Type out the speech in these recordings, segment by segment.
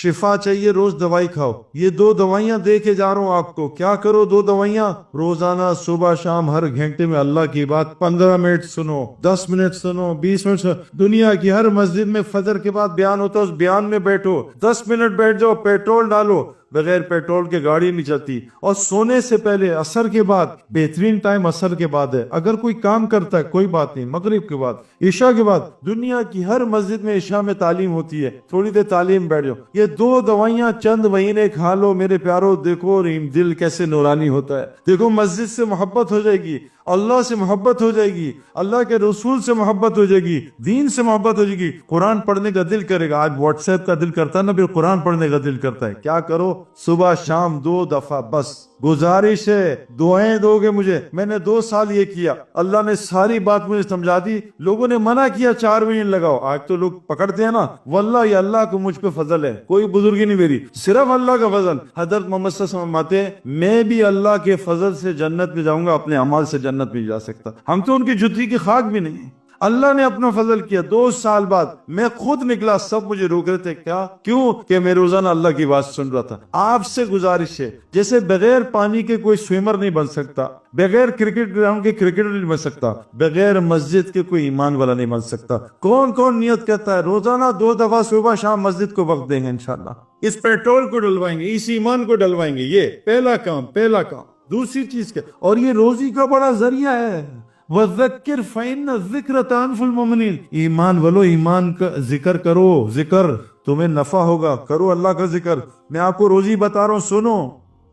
شفا چاہیے روز دوائی کھاؤ. یہ 2 دوائیاں دے کے جا رہا ہوں آپ کو. کیا کرو 2 دوائیاں روزانہ صبح شام ہر گھنٹے میں اللہ کی بات 15 منٹ سنو, 10 منٹ سنو, 20 منٹ سنو. دنیا کی ہر مسجد میں فجر کے بعد بیان ہوتا ہے, اس بیان میں بیٹھو, 10 منٹ بیٹھ جاؤ, پیٹرول ڈالو. بغیر پیٹرول کے گاڑی نہیں چلتی. اور سونے سے پہلے عصر کے بعد, بہترین ٹائم عصر کے بعد ہے. اگر کوئی کام کرتا ہے کوئی بات نہیں, مغرب کے بعد, عشاء کے بعد. دنیا کی ہر مسجد میں عشاء میں تعلیم ہوتی ہے, تھوڑی دیر تعلیم بیٹھ جاؤ. یہ 2 دوائیاں چند مہینے کھا لو میرے پیارو, دیکھو دل کیسے نورانی ہوتا ہے. دیکھو مسجد سے محبت ہو جائے گی, اللہ سے محبت ہو جائے گی, اللہ کے رسول سے محبت ہو جائے گی, دین سے محبت ہو جائے گی. قرآن پڑھنے کا دل کرے گا. آج واٹس ایپ کا دل کرتا ہے نا, پھر قرآن پڑھنے کا دل کرتا ہے. کیا کرو, صبح شام 2 دفعہ بس. گزارش ہے دعائیں دو گے مجھے. میں نے 2 سال یہ کیا, اللہ نے ساری بات مجھے سمجھا دی. لوگوں نے منع کیا 4 مہینے لگاؤ, آج تو لوگ پکڑتے ہیں نا. واللہ یہ اللہ کو مجھ پہ فضل ہے, کوئی بزرگی نہیں میری, صرف اللہ کا فضل. حضرت محمد صلی اللہ علیہ وسلم فرماتے ہیں میں بھی اللہ کے فضل سے جنت میں جاؤں گا, اپنے اعمال سے جنت میں جا سکتا. ہم تو ان کی جوتی کی خاک بھی نہیں. اللہ نے اپنا فضل کیا. 2 سال بعد میں خود نکلا, سب مجھے روک رہے تھے. کیا کیوں کہ میں روزانہ اللہ کی بات سن رہا تھا. آپ سے گزارش ہے, جیسے بغیر پانی کے کوئی سوئمر نہیں بن سکتا, بغیر کرکٹ گراؤنڈ کے کرکٹر نہیں بن سکتا, بغیر مسجد کے کوئی ایمان والا نہیں بن سکتا. کون کون نیت کرتا ہے روزانہ 2 دفعہ صبح شام مسجد کو وقت دیں گے انشاءاللہ, اس پیٹرول کو ڈلوائیں گے, اس ایمان کو ڈلوائیں گے. یہ پہلا کام. دوسری چیز کیا, اور یہ روزی کا بڑا ذریعہ ہے. وَذَكِّرْ فَإِنَّ الذِّكْرَ تَنفُعُ الْمُؤْمِنِينَ. ایمان والو, ایمان کا ذکر کرو, ذکر تمہیں نفع ہوگا. کرو اللہ کا ذکر. میں آپ کو روزی بتا رہا ہوں, سنو.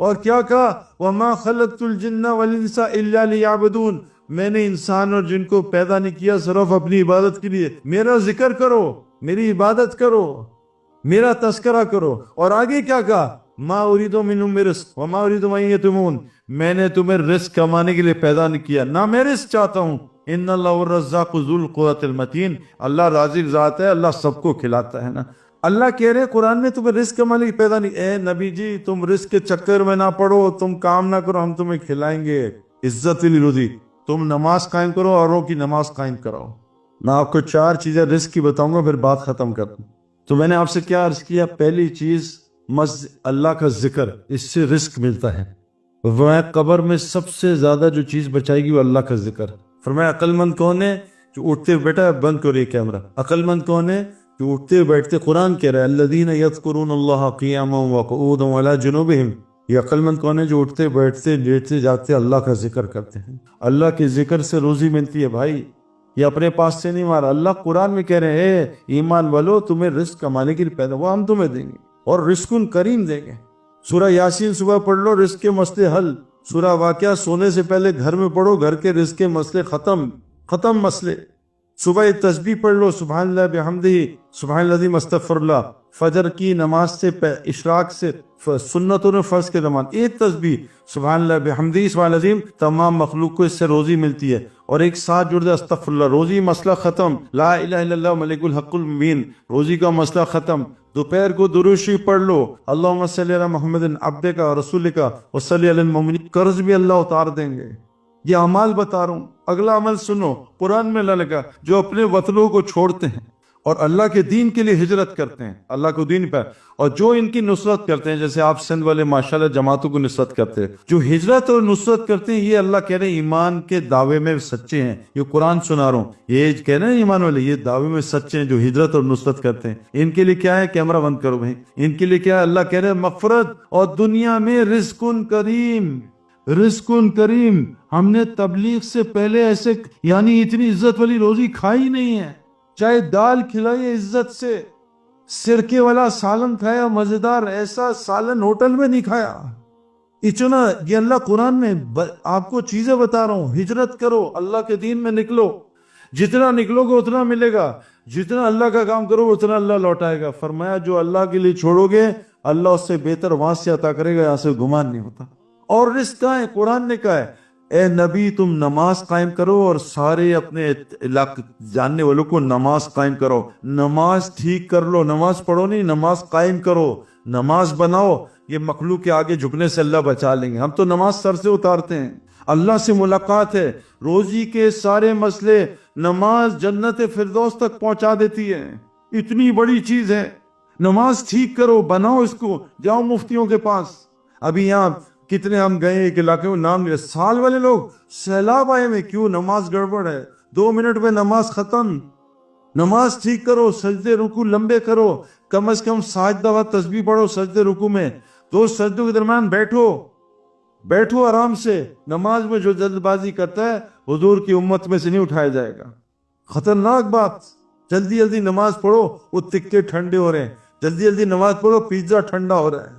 اور کیا کہا, وَمَا خَلَقْتُ الْجِنَّ وَالْإِنسَ إِلَّا لِيَعْبُدُونَ. میں نے انسان اور جن کو پیدا نہیں کیا صرف اپنی عبادت کے لیے. میرا ذکر کرو, میری عبادت کرو, میرا تذکرہ کرو. اور آگے کیا کہا, ما اريد منهم من رزق وما اريد ان يطعمون. میں نے تمہیں رزق کمانے کے لیے پیدا نہیں کیا, نہ میں رزق چاہتا ہوں. ان اللہ الرزاق ذو القوۃ المتین. اللہ رازق ذات ہے, اللہ سب کو کھلاتا ہے نا. اللہ کہہ رہے قرآن میں تمہیں رزق کمانے کی پیدا نہیں. اے نبی جی, تم رزق کے چکر میں نہ پڑو, تم کام نہ کرو, ہم تمہیں کھلائیں گے. عزت والی روزی. تم نماز قائم کرو, اوروں کی نماز قائم کرو. میں آپ کو 4 چیزیں رزق کی بتاؤں گا, پھر بات ختم کر دوں. تو میں نے آپ سے کیا عرض کیا, پہلی چیز اللہ کا ذکر, اس سے رزق ملتا ہے. قبر میں سب سے زیادہ جو چیز بچائے گی وہ اللہ کا ذکر. فرمایا عقل مند کون ہے, جو اٹھتے بیٹا بند کرو یہ کیمرہ. عقل مند کون ہے, جو اٹھتے بیٹھتے, قرآن کہہ رہا ہے الذین یذکرون اللہ قیاما وقعودا وعلی جنوبہم. یہ عقل مند کون ہے, جو اٹھتے بیٹھتے لیٹتے جاگتے اللہ کا ذکر کرتے ہیں. اللہ کے ذکر سے روزی ملتی ہے بھائی, یہ اپنے پاس سے نہیں مارا. اللہ قرآن میں کہہ رہے ہیں ایمان والو, تمہیں رزق کمانے کے لیے پیدا, وہ ہم تمہیں دیں گے, اور رزق کریم دیں گے. سورہ یاسین صبح پڑھ لو, رزق کے مسئلے حل. سورہ واقعہ سونے سے پہلے گھر میں پڑھو, گھر کے رزق کے مسئلے ختم مسئلے. صبح تسبیح پڑھ لو, سبحان اللہ بحمدہ, سبحان العظیم, استغفر اللہ. فجر کی نماز سے اشراق سے سنتوں نے فرض کے زمان ایک تسبیح سبحان اللہ بحمدہ سبحان العظیم. تمام مخلوق کو اس سے روزی ملتی ہے. اور ایک ساتھ جڑ دے استغفر اللہ, روزی مسئلہ ختم. لا الہ الا اللہ ملک الحق المبین, روزی کا مسئلہ ختم. دوپہر کو درود شریف پڑھ لو, اللہم صلی علی محمد عبدک و رسولک وصلی علی المؤمنین, قرض بھی اللہ اتار دیں گے. یہ اعمال بتا رہا ہوں. اگلا عمل سنو, قرآن میں اللہ لکھا جو اپنے وطنوں کو چھوڑتے ہیں اور اللہ کے دین کے لیے ہجرت کرتے ہیں, اللہ کو دین پر, اور جو ان کی نصرت کرتے ہیں, جیسے آپ سندھ والے ماشاءاللہ جماعتوں کو نصرت کرتے ہیں, جو ہجرت اور نصرت کرتے ہیں, یہ اللہ کہہ رہے ہیں ایمان کے دعوے میں سچے ہیں. یہ قرآن سنا رہا ہوں, یہ کہہ رہے ہیں ایمان والے یہ دعوے میں سچے ہیں جو ہجرت اور نصرت کرتے ہیں. ان کے لیے کیا ہے, کیمرہ بند کرو بھائی, ان کے لیے کیا ہے, اللہ کہہ رہے ہیں مغفرت اور دنیا میں رزق کریم. رزق کریم. ہم نے تبلیغ سے پہلے ایسے یعنی اتنی عزت والی روزی کھائی نہیں ہے. چاہے دال کھلائیے عزت سے, سرکے والا سالن کھایا مزیدار, ایسا سالن ہوٹل میں نہیں کھایا. اتنا یہ اللہ قرآن میں آپ کو چیزیں بتا رہا ہوں. ہجرت کرو, اللہ کے دین میں نکلو, جتنا نکلو گے اتنا ملے گا, جتنا اللہ کا کام کرو گے اتنا اللہ لوٹائے گا. فرمایا جو اللہ کے لیے چھوڑو گے اللہ اس سے بہتر وہاں سے عطا کرے گا, یہاں سے گمان نہیں ہوتا. اور رزق کہاں ہے, قرآن نے کہا ہے اے نبی تم نماز قائم کرو اور سارے اپنے علاقے جاننے والوں کو نماز قائم کرو. نماز ٹھیک کر لو, نماز پڑھو نہیں, نماز قائم کرو, نماز بناؤ. یہ مخلوق کے آگے جھکنے سے اللہ بچا لیں گے. ہم تو نماز سر سے اتارتے ہیں. اللہ سے ملاقات ہے, روزی کے سارے مسئلے, نماز جنت فردوس تک پہنچا دیتی ہے. اتنی بڑی چیز ہے. نماز ٹھیک کرو, بناؤ اس کو, جاؤ مفتیوں کے پاس. ابھی یہاں کتنے ہم گئے ایک علاقے میں, نام لیا, سال والے لوگ سیلاب آئے میں, کیوں؟ نماز گڑبڑ ہے, 2 منٹ میں نماز ختم. نماز ٹھیک کرو, سجدے رکوع لمبے کرو, کم از کم 7 دفعہ تسبیح پڑھو سجدے رکوع میں. 2 سجدوں کے درمیان بیٹھو آرام سے. نماز میں جو جلد بازی کرتا ہے حضور کی امت میں سے نہیں اٹھایا جائے گا. خطرناک بات. جلدی جلدی نماز پڑھو, وہ تکے ٹھنڈے ہو رہے ہیں. جلدی جلدی نماز پڑھو, پیزا ٹھنڈا ہو رہا ہے.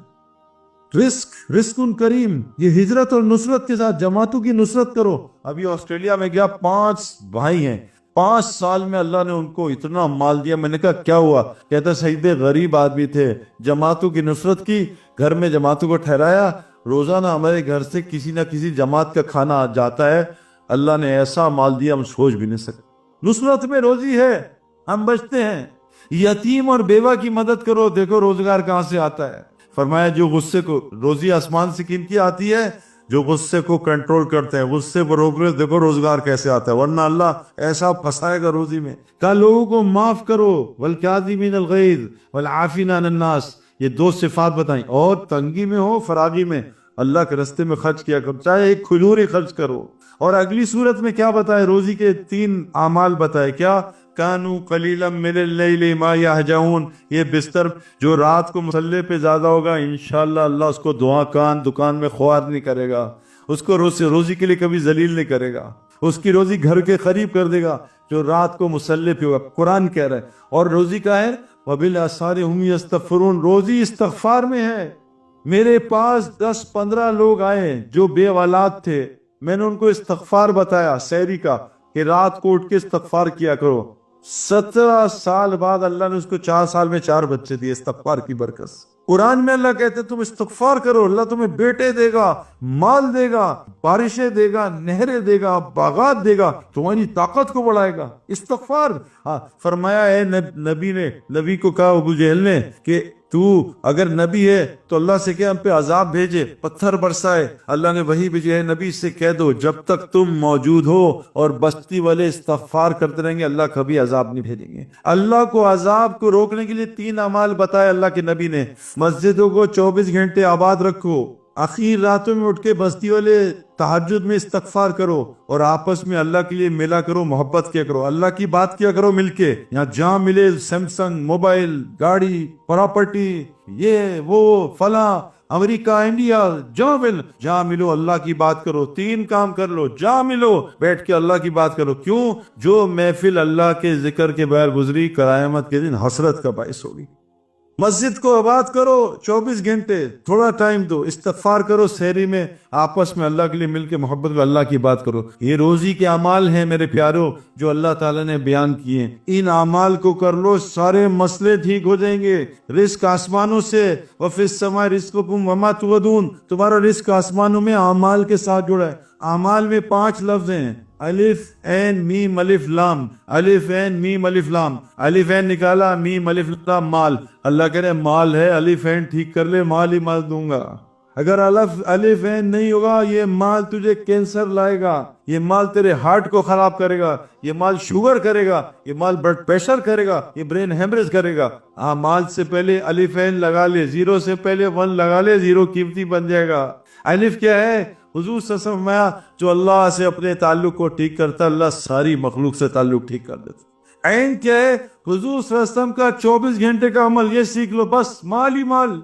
رزق کریم. یہ ہجرت اور نصرت کے ساتھ جماعتوں کی نصرت کرو. ابھی آسٹریلیا میں گیا, 5 بھائی ہیں, 5 سال میں اللہ نے ان کو اتنا مال دیا. میں نے کہا کیا ہوا؟ کہتا سید غریب آدمی تھے, جماعتوں کی نصرت کی, گھر میں جماعتوں کو ٹھہرایا. روزانہ ہمارے گھر سے کسی نہ کسی جماعت کا کھانا جاتا ہے. اللہ نے ایسا مال دیا ہم سوچ بھی نہیں سکتے. نصرت میں روزی ہے, ہم بچتے ہیں. یتیم اور بیوہ کی مدد کرو, دیکھو روزگار کہاں سے آتا ہے. فرمایا جو غصے کو, روزی آسمان سے کن کی آتی ہے؟ جو غصے کو کنٹرول کرتے ہیں, غصے پر روک رہے, دیکھو روزگار کیسے آتا ہے, ورنہ اللہ ایسا پھنسائے گا روزی میں. کہا لوگوں کو معاف کرو, والکاظمین الغیظ والعافین عن الناس. یہ 2 صفات بتائیں. اور تنگی میں ہو, فراغی میں, اللہ کے رستے میں خرچ کیا کرو, چاہے ایک کھجور ہی خرچ کرو. اور اگلی صورت میں کیا بتائے؟ روزی کے 3 اعمال بتائے. کیا؟ کانو قلیلا من اللیل ما یہجعون. یہ بستر جو رات کو مصلی پہ زیادہ ہوگا, انشاءاللہ اللہ اس کو دکان میں خوار نہیں کرے گا, اس کو روزی کے لیے کبھی ذلیل نہیں کرے گا, اس کی روزی گھر کے قریب کر دے گا جو رات کو مصلی پہ ہوگا. قرآن کہہ رہا ہے. اور روزی کا ہے وبالاسحار هم یستغفرون. روزی استغفار میں ہے. میرے پاس 10-15 لوگ آئے جو بے اولاد تھے, میں نے ان کو استغفار بتایا سحری کا, کہ رات کو اٹھ کے استغفار کیا کرو. 17 سال بعد اللہ نے اس کو 4 سال میں 4 بچے دیے استغفار کی برکت سے. قرآن میں اللہ کہتے ہیں تم استغفار کرو, اللہ تمہیں بیٹے دے گا, مال دے گا, بارشیں دے گا, نہریں دے گا, باغات دے گا, تمہاری طاقت کو بڑھائے گا. استغفار. فرمایا اے نبی کو کہا ابو جہل نے کہ تو اگر نبی ہے تو اللہ سے کہ ہم پہ عذاب بھیجے, پتھر برسائے. اللہ نے وہی بھیجے, ہے نبی سے کہہ دو جب تک تم موجود ہو اور بستی والے استغفار کرتے رہیں گے اللہ کبھی عذاب نہیں بھیجیں گے. اللہ کو عذاب کو روکنے کے لیے 3 اعمال بتائے اللہ کے نبی نے. مسجدوں کو 24 گھنٹے آباد رکھو, آخر راتوں میں اٹھ کے بستی والے تہجد میں استغفار کرو, اور آپس میں اللہ کے لیے ملا کرو, محبت کیا کرو, اللہ کی بات کیا کرو مل کے. یہاں جہاں ملے سیمسنگ, موبائل, گاڑی, پراپرٹی, یہ وہ فلاں, امریکہ, انڈیا, جہاں ملو اللہ کی بات کرو. 3 کام کر لو, جہاں ملو بیٹھ کے اللہ کی بات کرو. کیوں؟ جو محفل اللہ کے ذکر کے بغیر گزری قیامت کے دن حسرت کا باعث ہوگی. مسجد کو آباد کرو, 24 گھنٹے, تھوڑا ٹائم دو, استغفار کرو سحری میں, آپس میں اللہ کے لیے مل کے محبت میں اللہ کی بات کرو. یہ روزی کے اعمال ہیں میرے پیارو جو اللہ تعالیٰ نے بیان کیے. ان اعمال کو کر لو, سارے مسئلے ٹھیک ہو جائیں گے. رزق آسمانوں سے, وفی السماء رزقکم وما توعدون. تمہارا رزق آسمانوں میں اعمال کے ساتھ جڑا ہے. اعمال میں 5 لفظ ہیں, الف عین میم الف لام, الف عین میم الف لام, الف عین نکالا, میم الف لام مال. اللہ کہہ رہے مال ہے, الف عین ٹھیک کر لے, مال ہی مال دوں گا. اگر الف عین نہیں ہوگا, یہ مال تجھے کینسر لائے گا, یہ مال تیرے ہارٹ کو خراب کرے گا, یہ مال شوگر کرے گا, یہ مال بلڈ پریشر کرے گا, یہ برین ہیمریج کرے گا. مال سے پہلے الف عین لگا لے, 0 سے پہلے 1 لگا لے, 0 قیمتی بن جائے گا. الف کیا ہے؟ حضور صلی اللہ علیہ وسلم فرمایا جو اللہ سے اپنے تعلق کو ٹھیک کرتا اللہ ساری مخلوق سے تعلق ٹھیک کر دیتا. عین کیا ہے؟ حضور صلی اللہ علیہ وسلم کا 24 گھنٹے کا عمل, یہ سیکھ لو, بس مال ہی مال.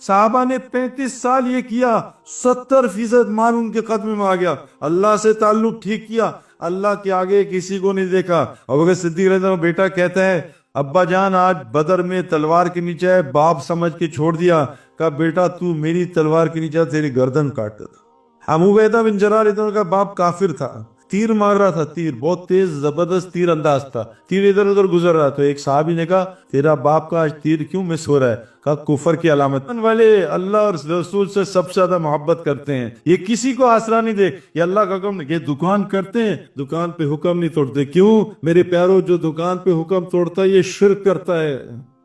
صحابہ نے 35 سال یہ کیا, 70% مال ان کے قدم میں آ گیا. اللہ سے تعلق ٹھیک کیا, اللہ کے آگے کسی کو نہیں دیکھا. ابو بکر صدیق رضی اللہ عنہ بیٹا کہتا ہے ابا جان آج بدر میں تلوار کے نیچے ہے, باپ سمجھ کے چھوڑ دیا. کہا بیٹا تو میری تلوار کے نیچے تیری گردن کاٹتا تھا. ابو عبیدہ بن جراح رضی اللہ عنہ کا باپ کافر تھا, تیر مار رہا تھا, تیر بہت تیز زبردست تیر انداز تھا, تیر ادھر ادھر گزر رہا. تو ایک صحابی نے کہا تیرا باپ کا آج تیر کیوں مس ہو رہا ہے؟ کہا کفر کی علامت. والے اللہ اور رسول سے سب سے زیادہ محبت کرتے ہیں, یہ کسی کو آسرا نہیں دے, یہ اللہ کا حکم. یہ دکان کرتے ہیں, دکان پہ حکم نہیں توڑتے. کیوں میرے پیارو؟ جو دکان پہ حکم توڑتا ہے یہ شرک کرتا ہے.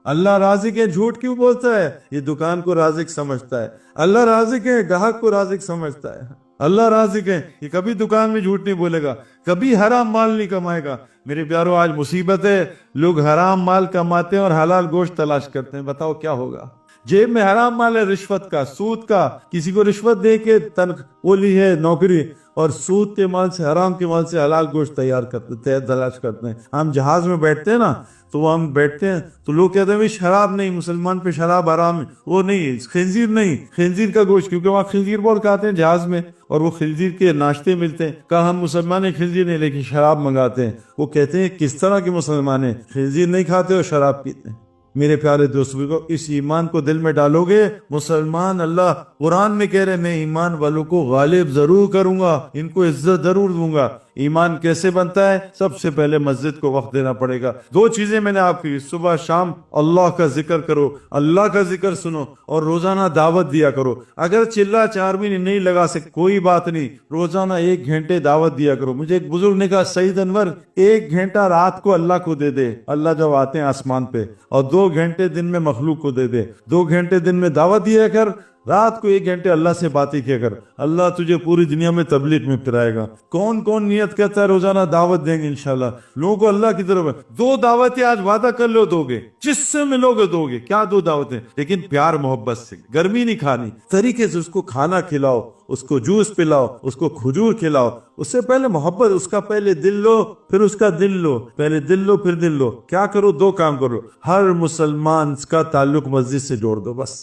اللہ رازق ہے, جھوٹ کیوں بولتا ہے؟ یہ دکان کو رازق سمجھتا ہے. اللہ رازق ہے, گاہک کو رازق سمجھتا ہے. اللہ رازق ہے، یہ کبھی دکان میں جھوٹ نہیں بولے گا، کبھی حرام مال نہیں کمائے گا۔ میرے پیارو آج مصیبت ہے، لوگ حرام مال کماتے ہیں اور حلال گوشت تلاش کرتے ہیں، بتاؤ کیا ہوگا؟ جیب میں حرام مال ہے، رشوت کا، سود کا، کسی کو رشوت دے کے وہ لی ہے نوکری، اور سود کے مال سے، حرام کے مال سے حلال گوشت تلاش کرتے ہیں۔ ہم جہاز میں بیٹھتے ہیں نا، تو وہ ہم بیٹھتے ہیں تو لوگ کہتے ہیں شراب نہیں، مسلمان پہ شراب حرام ہے، وہ نہیں، خنزیر نہیں، خنزیر کا گوشت، کیونکہ وہاں خنزیر بہت کھاتے ہیں جہاز میں، اور وہ خنزیر کے ناشتے ملتے ہیں۔ کہا ہم مسلمان ہیں، خنزیر نہیں، لیکن شراب منگاتے ہیں۔ وہ کہتے ہیں کس طرح کے مسلمان ہیں، خنزیر نہیں کھاتے اور شراب پیتے ہیں۔ میرے پیارے دوستوں کو اس ایمان کو دل میں ڈالو گے، مسلمان، اللہ قرآن میں کہہ رہے میں ایمان والوں کو غالب ضرور کروں گا، ان کو عزت ضرور دوں گا۔ ایمان کیسے بنتا ہے؟ سب سے پہلے مسجد کو وقت دینا پڑے گا۔ دو چیزیں میں نے آپ کی، صبح شام اللہ کا ذکر کرو، اللہ کا ذکر سنو، اور روزانہ دعوت دیا کرو۔ اگر چلا 4 مہینے نہیں لگا سکتے کوئی بات نہیں، روزانہ 1 گھنٹے دعوت دیا کرو۔ مجھے ایک بزرگ نے کہا سعید انور 1 گھنٹہ رات کو اللہ کو دے دے، اللہ جب آتے ہیں آسمان پہ، اور 2 گھنٹے دن میں مخلوق کو دے دے۔ 2 گھنٹے دن میں دعوت دیا کر، رات کو 1 گھنٹے اللہ سے باتیں کیا کر، اللہ تجھے پوری دنیا میں تبلیغ میں پھرائے گا۔ کون کون نیت کرتا ہے روزانہ دعوت دیں گے انشاءاللہ، لوگوں کو اللہ کی طرف۔ 2 دعوتیں آج وعدہ کر لو دو گے، جس سے ملو گے دو گے، کیا 2 دعوتیں، لیکن پیار محبت سے، گرمی نہیں کھانی، طریقے سے اس کو کھانا کھلاؤ، اس کو جوس پلاؤ، اس کو کھجور کھلاؤ۔ اس سے پہلے محبت، اس کا پہلے دل لو پھر اس کا دل لو، پہلے دل لو پھر دل لو۔ کیا کرو؟ 2 کام کرو، ہر مسلمان کا تعلق مسجد سے جوڑ دو، بس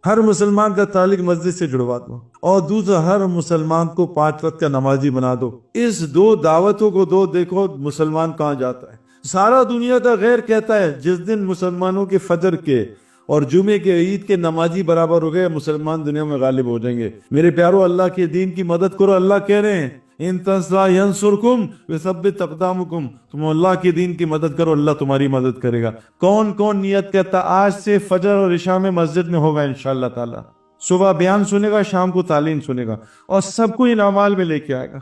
ہر مسلمان کا تعلق مسجد سے جڑوا دو، اور دوسرا ہر مسلمان کو 5 وقت کا نمازی بنا دو۔ اس 2 دعوتوں کو دو، دیکھو مسلمان کہاں جاتا ہے۔ سارا دنیا کا غیر کہتا ہے جس دن مسلمانوں کے فجر کے اور جمعے کے عید کے نمازی برابر ہو گئے، مسلمان دنیا میں غالب ہو جائیں گے۔ میرے پیارو، اللہ کے دین کی مدد کرو۔ اللہ کہہ رہے ہیں ان تنصروا ینصرکم ویثبت اقدامکم، تم اللہ کے دین کی مدد کرو، اللہ تمہاری مدد کرے گا۔ کون کون نیت کرتا آج سے فجر اور عشاء میں مسجد میں ہوگا انشاءاللہ تعالی، صبح بیان سنے گا، شام کو تعلیم سنے گا، اور سب کو ان اعمال میں لے کے آئے گا۔